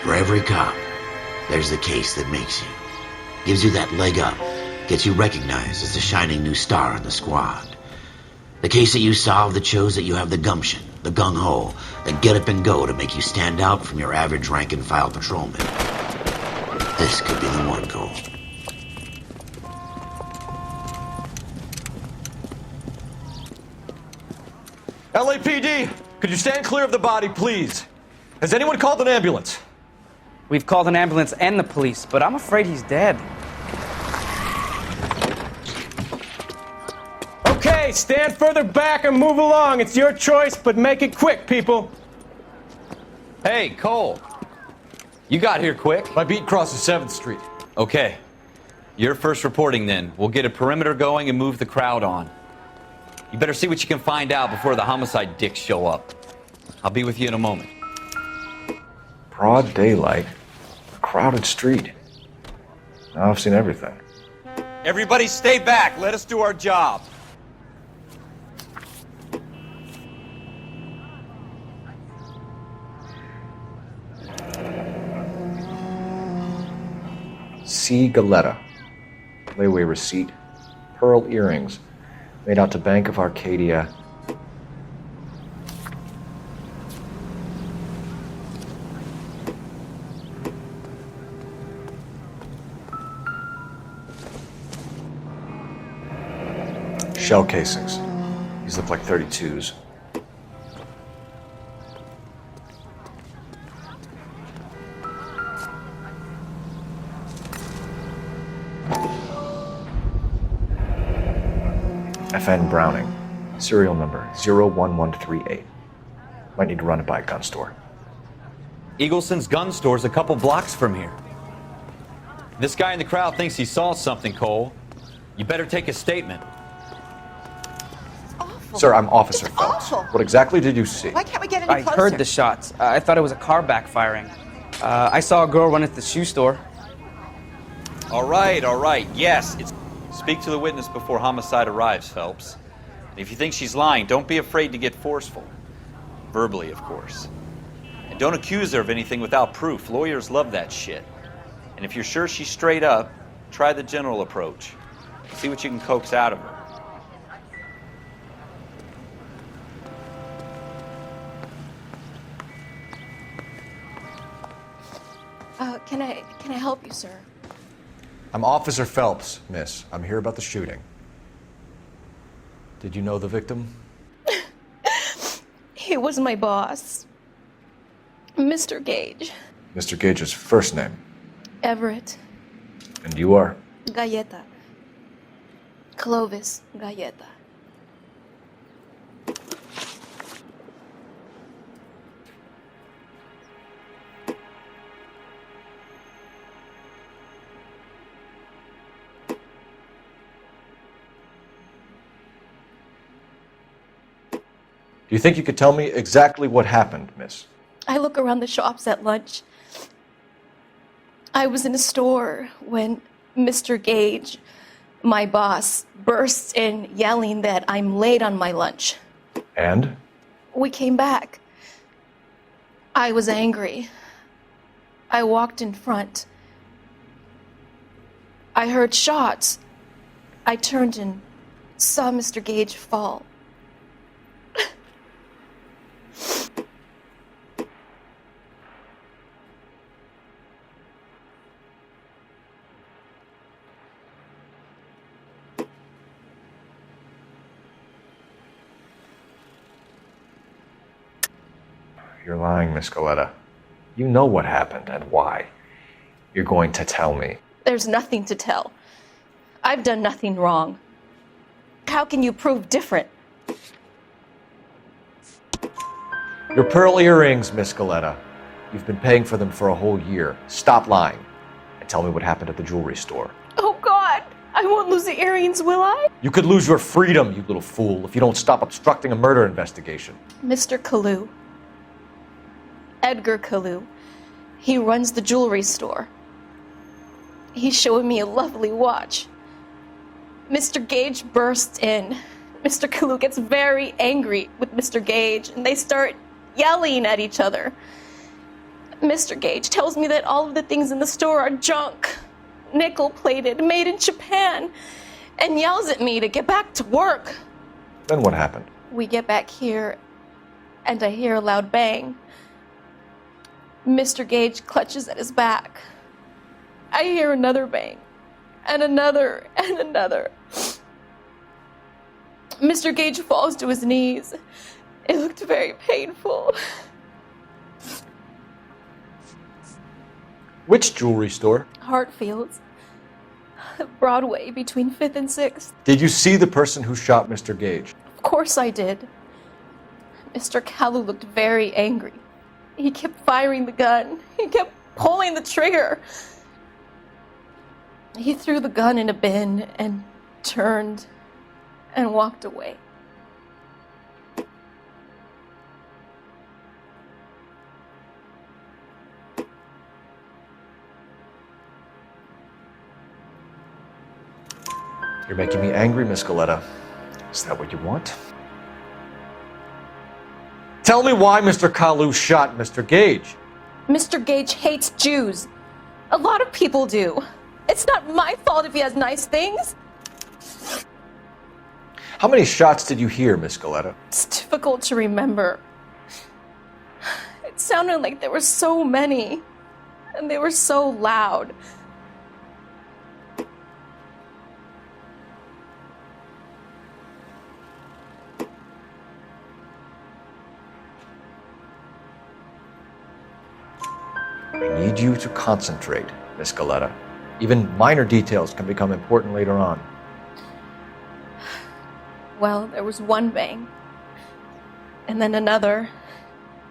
For every cop, there's the case that makes you. Gives you that leg up, gets you recognized as the shining new star in the squad. The case that you solve that shows that you have the gumption, the gung-ho, the get up and go to make you stand out from your average rank-and-file patrolman. This could be the one, Cole. LAPD, could you stand clear of the body, please? Has anyone called an ambulance? We've called an ambulance and the police, but I'm afraid he's dead. Okay, stand further back and move along. It's your choice, but make it quick, people. Hey, Cole. You got here quick. My beat crosses 7th Street. Okay. You're first reporting then. We'll get a perimeter going and move the crowd on. You better see what you can find out before the homicide dicks show up. I'll be with you in a moment. Broad daylight. A crowded street. Now I've seen everything. Everybody stay back. Let us do our job. C. Galetta. Layaway receipt. Pearl earrings. Made out to Bank of Arcadia. Shell casings. These look like 32s. FN Browning. Serial number 01138. Might need to run it by a gun store. Eagleson's gun store's a couple blocks from here. This guy in the crowd thinks he saw something, Cole. You better take a statement. Sir, I'm Officer It's Phelps. awful. What exactly did you see? Why can't we get any I closer? heard the shots. I thought it was a car backfiring. I saw a girl run into the shoe store. All right. Yes, speak to the witness before homicide arrives, Phelps. And if you think she's lying, don't be afraid to get forceful. Verbally, of course. And don't accuse her of anything without proof. Lawyers love that shit. And if you're sure she's straight up, try the general approach. See what you can coax out of her. Can I help you, sir? I'm Officer Phelps, miss. I'm here about the shooting. Did you know the victim? He was my boss, Mr. Gage. Mr. Gage's first name. Everett. And you are? Galleta. Clovis Galleta. Do you think you could tell me exactly what happened, miss? I look around the shops at lunch. I was in a store when Mr. Gage, my boss, bursts in yelling that I'm late on my lunch. And? We came back. I was angry. I walked in front. I heard shots. I turned and saw Mr. Gage fall. You're lying, Miss Galetta. You know what happened and why. You're going to tell me. There's nothing to tell. I've done nothing wrong. How can you prove different? Your pearl earrings, Miss Galetta. You've been paying for them for a whole year. Stop lying and tell me what happened at the jewelry store. Oh, God! I won't lose the earrings, will I? You could lose your freedom, you little fool, if you don't stop obstructing a murder investigation. Mr. Kalu. Edgar Kalu. He runs the jewelry store. He's showing me a lovely watch. Mr. Gage bursts in. Mr. Kalu gets very angry with Mr. Gage, and they start yelling at each other. Mr. Gage tells me that all of the things in the store are junk, nickel-plated, made in Japan, and yells at me to get back to work. Then what happened? We get back here, and I hear a loud bang. Mr. Gage clutches at his back. I hear another bang, and another, and another. Mr. Gage falls to his knees. It looked very painful. Which jewelry store? Hartfield's. Broadway, between 5th and 6th. Did you see the person who shot Mr. Gage? Of course I did. Mr. Kalu looked very angry. He kept firing the gun. He kept pulling the trigger. He threw the gun in a bin and turned and walked away. You're making me angry, Miss Galetta. Is that what you want? Tell me why Mr. Kalu shot Mr. Gage. Mr. Gage hates Jews. A lot of people do. It's not my fault if he has nice things. How many shots did you hear, Miss Galetta? It's difficult to remember. It sounded like there were so many, and they were so loud. I need you to concentrate, Miss Galetta. Even minor details can become important later on. Well, there was one bang, and then another,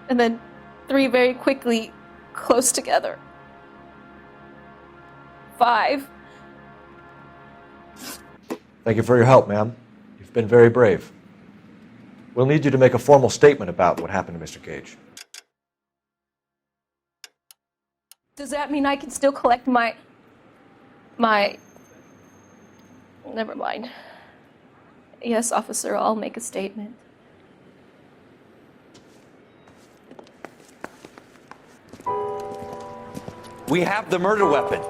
and then 3 very quickly, close together. 5. Thank you for your help, ma'am. You've been very brave. We'll need you to make a formal statement about what happened to Mr. Gage. Does that mean I can still collect my... Never mind. Yes, officer, I'll make a statement. We have the murder weapon.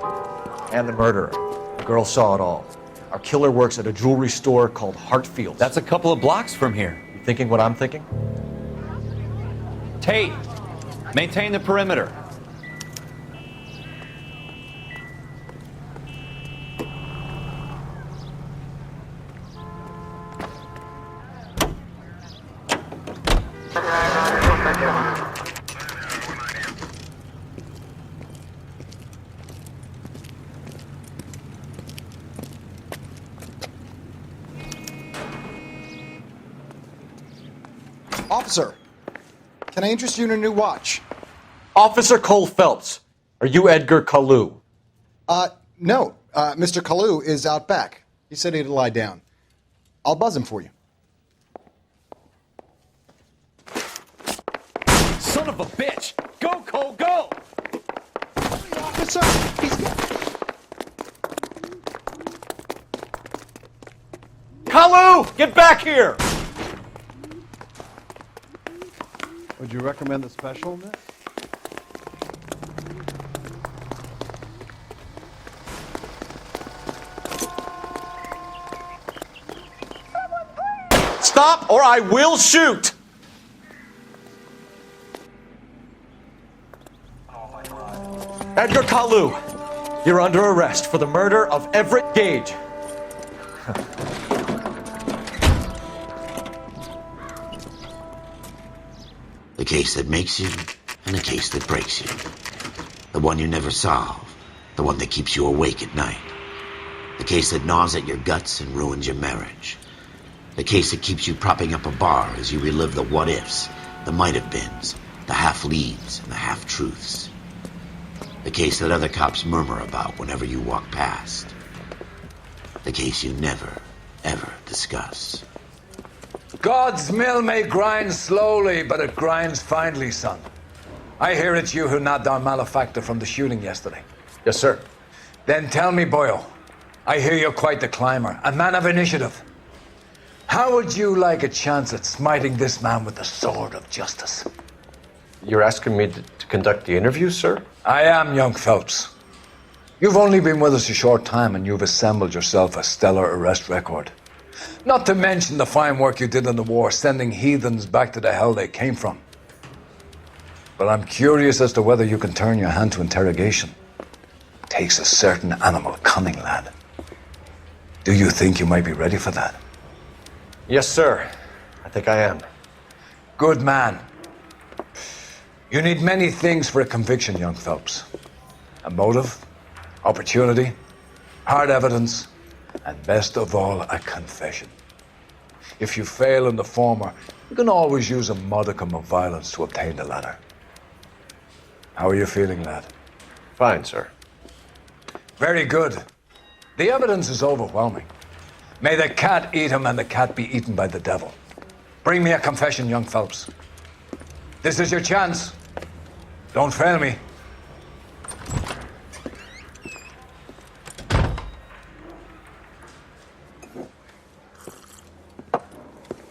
And the murderer. The girl saw it all. Our killer works at a jewelry store called Hartfield. That's a couple of blocks from here. You thinking what I'm thinking? Tate, maintain the perimeter. Officer, can I interest you in a new watch? Officer Cole Phelps, are you Edgar Kalu? No. Mr. Kalu is out back. He said he'd lie down. I'll buzz him for you. Son of a bitch! Go, Cole, go! Officer, he's got... Kalu, get back here! Would you recommend the special, miss? Stop or I will shoot! Edgar Kalu, you're under arrest for the murder of Everett Gage. The case that makes you, and the case that breaks you. The one you never solve, the one that keeps you awake at night. The case that gnaws at your guts and ruins your marriage. The case that keeps you propping up a bar as you relive the what-ifs, the might-have-beens, the half-leads, and the half-truths. The case that other cops murmur about whenever you walk past. The case you never, ever discuss. God's mill may grind slowly, but it grinds finely, son. I hear it's you who nabbed our malefactor from the shooting yesterday. Yes, sir. Then tell me, Boyle, I hear you're quite the climber, a man of initiative. How would you like a chance at smiting this man with the sword of justice? You're asking me to conduct the interview, sir? I am, young Phelps. You've only been with us a short time and you've assembled yourself a stellar arrest record. Not to mention the fine work you did in the war, sending heathens back to the hell they came from. But I'm curious as to whether you can turn your hand to interrogation. Takes a certain animal cunning, lad. Do you think you might be ready for that? Yes, sir. I think I am. Good man. You need many things for a conviction, young Phelps. A motive, opportunity, hard evidence, and best of all, a confession. If you fail in the former, you can always use a modicum of violence to obtain the latter. How are you feeling, lad? Fine, sir. Very good. The evidence is overwhelming. May the cat eat him and the cat be eaten by the devil. Bring me a confession, young Phelps. This is your chance. Don't fail me.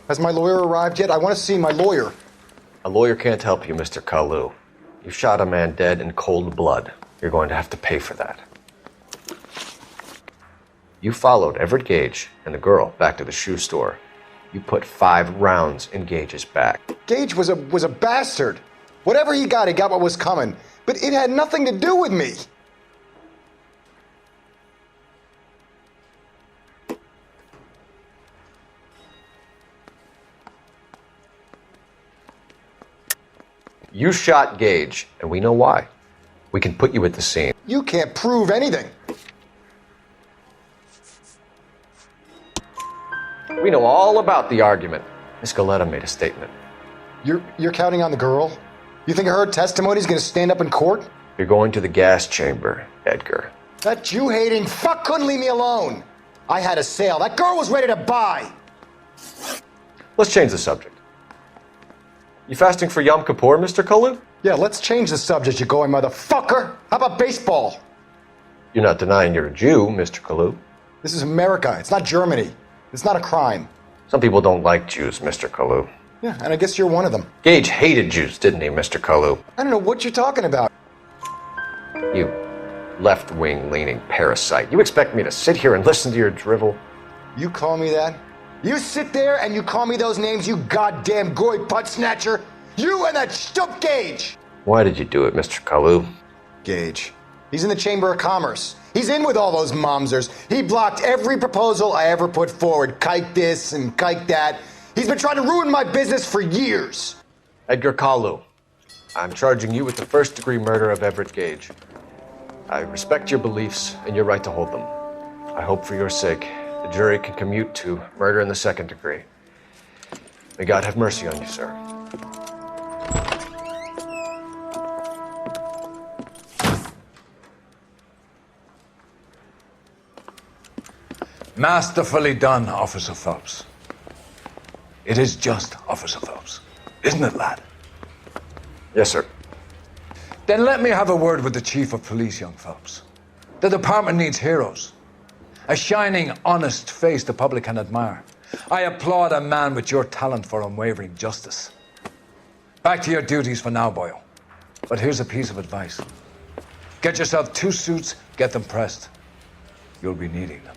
Has my lawyer arrived yet? I want to see my lawyer. A lawyer can't help you, Mr. Kalu. You shot a man dead in cold blood. You're going to have to pay for that. You followed Everett Gage and the girl back to the shoe store. You put 5 rounds in Gage's back. Gage was a bastard. Whatever he got what was coming. But it had nothing to do with me. You shot Gage, and we know why. We can put you at the scene. You can't prove anything. We know all about the argument. Miss Galetta made a statement. You're counting on the girl? You think her testimony is going to stand up in court? You're going to the gas chamber, Edgar. That Jew-hating fuck couldn't leave me alone. I had a sale. That girl was ready to buy. Let's change the subject. You fasting for Yom Kippur, Mr. Kalu? Yeah, let's change the subject, you going motherfucker. How about baseball? You're not denying you're a Jew, Mr. Kalu. This is America. It's not Germany. It's not a crime. Some people don't like Jews, Mr. Kalu. Yeah, and I guess you're one of them. Gage hated Jews, didn't he, Mr. Kalu? I don't know what you're talking about. You left-wing leaning parasite. You expect me to sit here and listen to your drivel? You call me that? You sit there and you call me those names, you goddamn goy butt snatcher? You and that stup Gage! Why did you do it, Mr. Kalu? Gage. He's in the Chamber of Commerce. He's in with all those momsers. He blocked every proposal I ever put forward. Kike this and kike that. He's been trying to ruin my business for years. Edgar Kalu, I'm charging you with the first-degree murder of Everett Gage. I respect your beliefs and your right to hold them. I hope for your sake the jury can commute to murder in the second degree. May God have mercy on you, sir. Masterfully done, Officer Phelps. It is just, Officer Phelps. Isn't it, lad? Yes, sir. Then let me have a word with the Chief of Police, young Phelps. The department needs heroes. A shining, honest face the public can admire. I applaud a man with your talent for unwavering justice. Back to your duties for now, Boyle. But here's a piece of advice. Get yourself 2 suits, get them pressed. You'll be needing them.